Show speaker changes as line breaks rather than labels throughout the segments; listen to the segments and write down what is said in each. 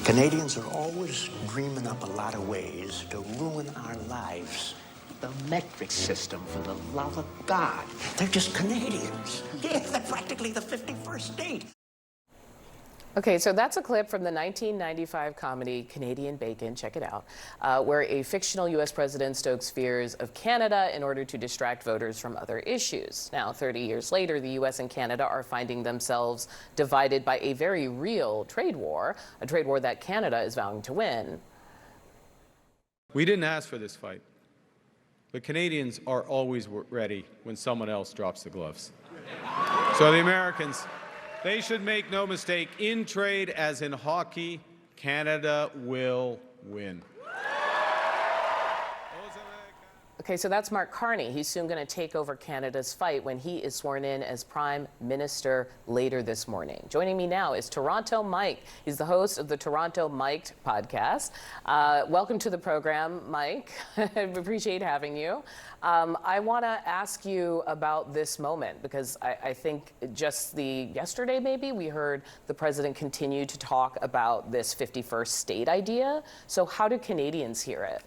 Canadians are always dreaming up a lot of ways to ruin our lives. The metric system, for the love of God. They're just Canadians. Yeah, they're practically the 51st state.
Okay, so that's a clip from the 1995 comedy Canadian Bacon, check it out, where a fictional U.S. president stokes fears of Canada in order to distract voters from other issues. Now, 30 years later, the U.S. and Canada are finding themselves divided by a very real trade war, a trade war that Canada is vowing to win.
We didn't ask for this fight, but Canadians are always ready when someone else drops the gloves. So the Americans, they should make no mistake, in trade as in hockey, Canada will win.
Okay, so that's Mark Carney. He's soon going to take over Canada's fight when he is sworn in as Prime Minister later this morning. Joining me now is Toronto Mike. He's the host of the Toronto Mic'd podcast. Welcome to the program, Mike. I appreciate having you. I want to ask you about this moment because I think just yesterday maybe we heard the president continue to talk about this 51st state idea. So how do Canadians hear it?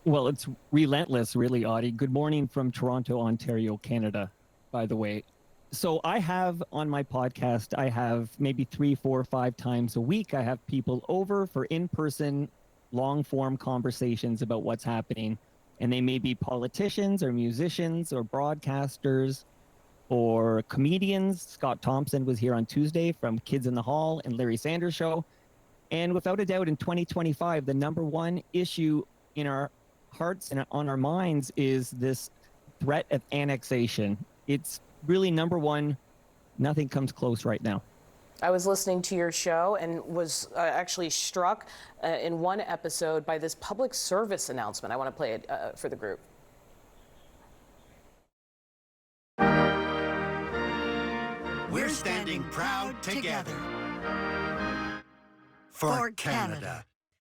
Well, it's relentless, really, Audie. Good morning from Toronto, Ontario, Canada, by the way. So I have on my podcast, I have maybe 3, 4, 5 times a week, I have people over for in-person, long-form conversations about what's happening. And they may be politicians or musicians or broadcasters or comedians. Scott Thompson was here on Tuesday from Kids in the Hall and Larry Sanders Show. And without a doubt, in 2025, the number one issue in our hearts and on our minds is this threat of annexation. It's really number one. Nothing comes close right now.
I was listening to your show and was actually struck in one episode by this public service announcement. I want to play it for the group.
We're standing proud together for Canada.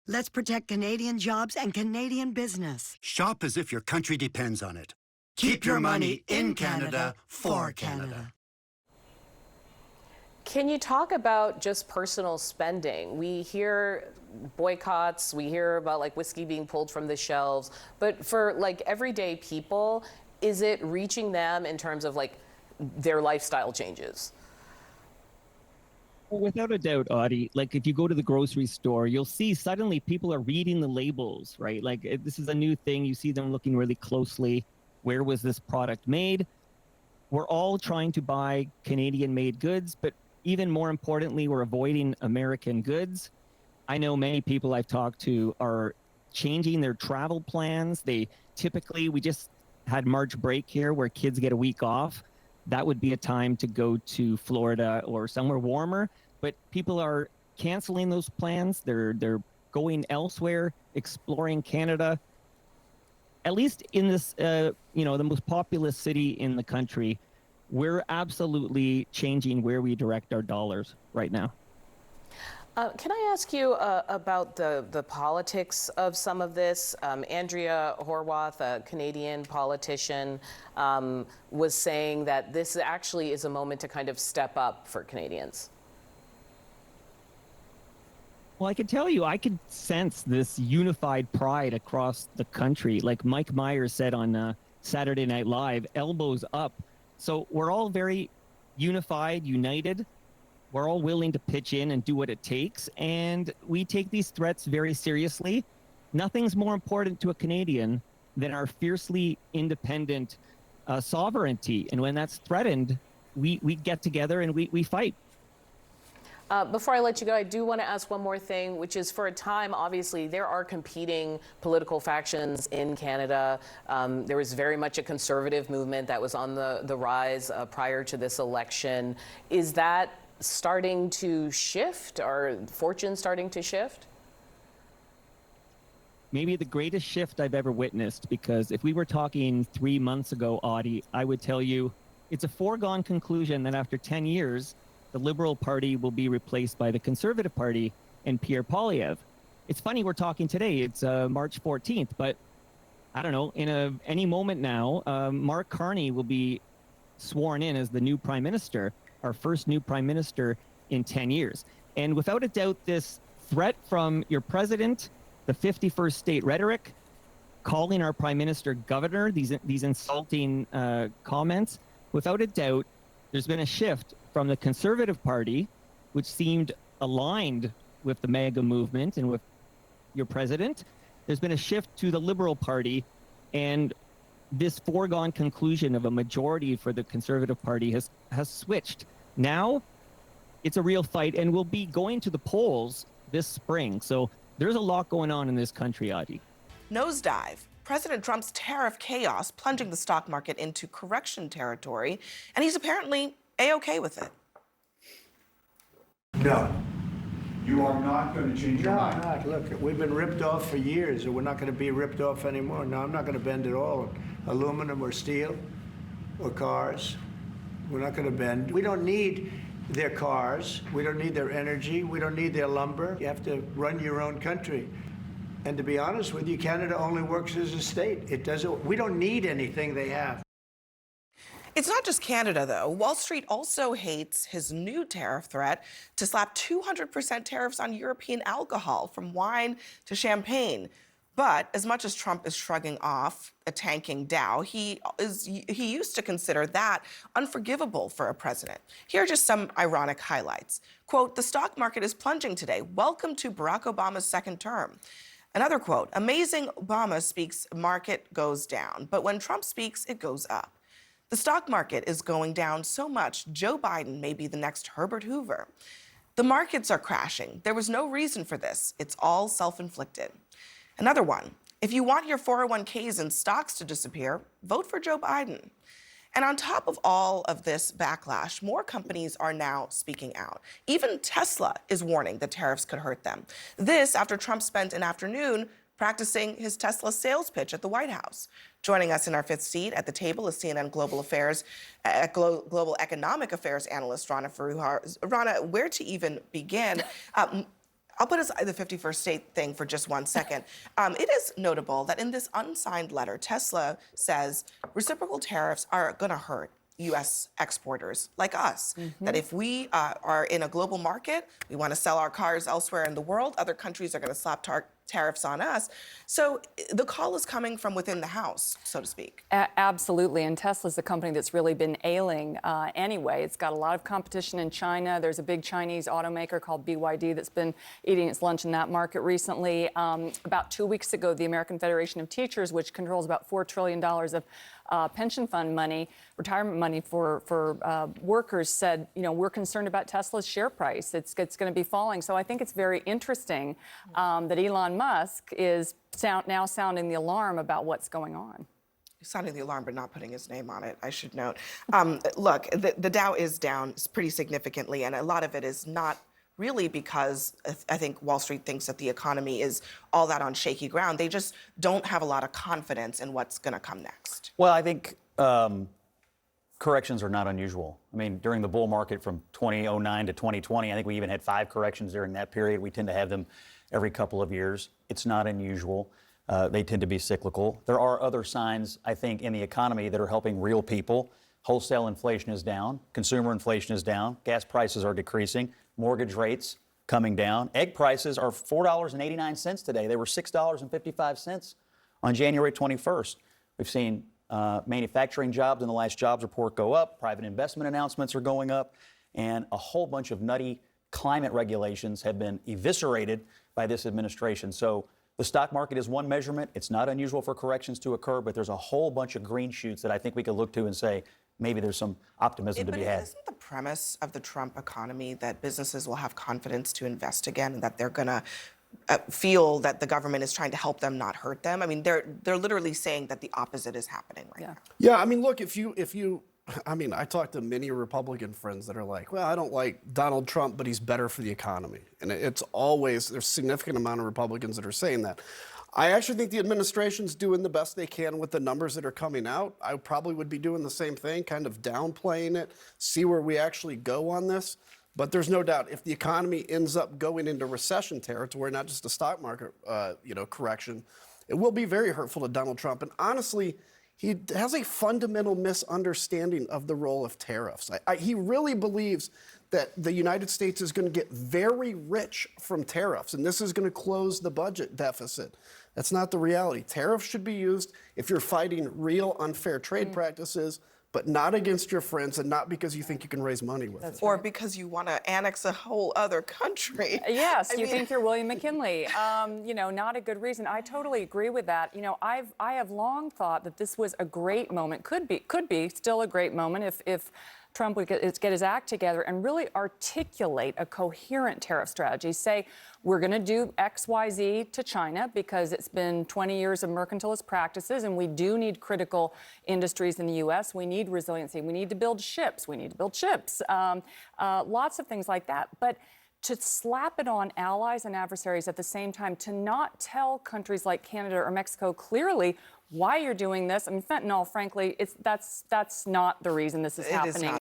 Let's protect Canadian jobs and Canadian business.
Shop as if your country depends on it. Keep your money in Canada for Canada.
Can you talk about just personal spending? We hear boycotts, we hear about like whiskey being pulled from the shelves, but for like everyday people, is it reaching them in terms of like their lifestyle changes?
Without a doubt, Audie, like if you go to the grocery store, you'll see suddenly people are reading the labels, right? Like this is a new thing. You see them looking really closely. Where was this product made? We're all trying to buy Canadian-made goods, but even more importantly, we're avoiding American goods. I know many people I've talked to are changing their travel plans. We just had March break here where kids get a week off. That would be a time to go to Florida or somewhere warmer, but people are canceling those plans. They're going elsewhere, exploring Canada. At least in this, the most populous city in the country, we're absolutely changing where we direct our dollars right now.
Can I ask you about the politics of some of this? Andrea Horwath, a Canadian politician, was saying that this actually is a moment to kind of step up for Canadians.
Well, I can tell you, I could sense this unified pride across the country. Like Mike Myers said on Saturday Night Live, elbows up. So we're all very unified, united. We're all willing to pitch in and do what it takes, and we take these threats very seriously. Nothing's more important to a Canadian than our fiercely independent sovereignty, and when that's threatened, we get together and we fight.
Before I let you go, I do want to ask one more thing, which is for a time, obviously, there are competing political factions in Canada. There was very much a conservative movement that was on the rise prior to this election. Is that starting to shift? Are fortunes starting to shift?
Maybe the greatest shift I've ever witnessed, because if we were talking 3 months ago, Audie, I would tell you it's a foregone conclusion that after 10 years, the Liberal Party will be replaced by the Conservative Party and Pierre Poilievre. It's funny we're talking today, it's March 14th, but I don't know, in any moment now, Mark Carney will be sworn in as the new Prime Minister, our first new Prime Minister in 10 years. And without a doubt, this threat from your president, the 51st state rhetoric, calling our prime minister governor, these insulting comments, without a doubt, there's been a shift from the Conservative Party, which seemed aligned with the MAGA movement and with your president. There's been a shift to the Liberal Party, and this foregone conclusion of a majority for the Conservative Party has switched. Now, it's a real fight, and we'll be going to the polls this spring. So there's a lot going on in this country, Adi.
Nosedive. President Trump's tariff chaos plunging the stock market into correction territory, and he's apparently A-OK with it.
No. You are not going to change your
No,
mind?
I'm not. Look, we've been ripped off for years, and we're not going to be ripped off anymore. No, I'm not going to bend at all. Aluminum or steel or cars. We're not going to bend. We don't need their cars. We don't need their energy. We don't need their lumber. You have to run your own country. And to be honest with you, Canada only works as a state. It doesn't. We don't need anything they have.
It's not just Canada, though. Wall Street also hates his new tariff threat to slap 200% tariffs on European alcohol, from wine to champagne. But as much as Trump is shrugging off a tanking Dow, he used to consider that unforgivable for a president. Here are just some ironic highlights. Quote, "The stock market is plunging today. Welcome to Barack Obama's second term." Another quote, "Amazing Obama speaks, market goes down. But when Trump speaks, it goes up. The stock market is going down so much, Joe Biden may be the next Herbert Hoover. The markets are crashing. There was no reason for this. It's all self-inflicted." Another one, "If you want your 401ks and stocks to disappear, vote for Joe Biden." And on top of all of this backlash, more companies are now speaking out. Even Tesla is warning that tariffs could hurt them. This after Trump spent an afternoon practicing his Tesla sales pitch at the White House. Joining us in our fifth seat at the table is CNN Global Economic Affairs analyst Rana Foroohar. Rana, where to even begin? I'll put aside the 51st state thing for just 1 second. It is notable that in this unsigned letter, Tesla says reciprocal tariffs are going to hurt U.S. exporters like us. That if we are in a global market, we want to sell our cars elsewhere in the world, other countries are going to slap tariffs on us. So the call is coming from within the house, so to speak.
Absolutely, and Tesla's a company that's really been ailing anyway. It's got a lot of competition in China. There's a big Chinese automaker called BYD that's been eating its lunch in that market recently. About 2 weeks ago, the American Federation of Teachers, which controls about $4 trillion of pension fund money, retirement money for workers, said, you know, we're concerned about Tesla's share price. It's going to be falling. So I think it's very interesting that Elon Musk is now sounding the alarm about what's going on.
Sounding the alarm, but not putting his name on it, I should note. Look, the Dow is down pretty significantly, and a lot of it is not really because I think Wall Street thinks that the economy is all that on shaky ground. They just don't have a lot of confidence in what's going to come next.
Well, I think corrections are not unusual. I mean, during the bull market from 2009 to 2020, I think we even had 5 corrections during that period. We tend to have them every couple of years. It's not unusual. They tend to be cyclical. There are other signs, I think, in the economy that are helping real people. Wholesale inflation is down. Consumer inflation is down. Gas prices are decreasing. Mortgage rates coming down. Egg prices are $4.89 today. They were $6.55 on January 21st. We've seen manufacturing jobs in the last jobs report go up. Private investment announcements are going up. And a whole bunch of nutty climate regulations have been eviscerated by this administration. So the stock market is one measurement. It's not unusual for corrections to occur, but there's a whole bunch of green shoots that I think we could look to and say, maybe there's some optimism to be had.
Isn't the premise of the Trump economy that businesses will have confidence to invest again and that they're going to feel that the government is trying to help them, not hurt them? I mean, they're literally saying that the opposite is happening right now.
Yeah, I mean, look, if you I talk to many Republican friends that are like, well, I don't like Donald Trump, but he's better for the economy. And it's always, there's a significant amount of Republicans that are saying that. I actually think the administration's doing the best they can with the numbers that are coming out. I probably would be doing the same thing, kind of downplaying it, see where we actually go on this. But there's no doubt if the economy ends up going into recession territory, not just a stock market correction, it will be very hurtful to Donald Trump. And honestly, He has a fundamental misunderstanding of the role of tariffs. He really believes that the United States is going to get very rich from tariffs, and this is going to close the budget deficit. That's not the reality. Tariffs should be used if you're fighting real unfair trade practices, but not against your friends and not because you think you can raise money with it.
Or because you want to annex a whole other country.
Yes, you think you're William McKinley. You know, not a good reason. I totally agree with that. You know, I have long thought that this was a great moment, could be still a great moment if Trump would get his act together and really articulate a coherent tariff strategy. Say, we're going to do X, Y, Z to China because it's been 20 years of mercantilist practices, and we do need critical industries in the U.S. We need resiliency. We need to build ships. We need to build ships. Lots of things like that. But to slap it on allies and adversaries at the same time, to not tell countries like Canada or Mexico clearly why you're doing this. I mean, fentanyl, frankly, that's not the reason this is happening.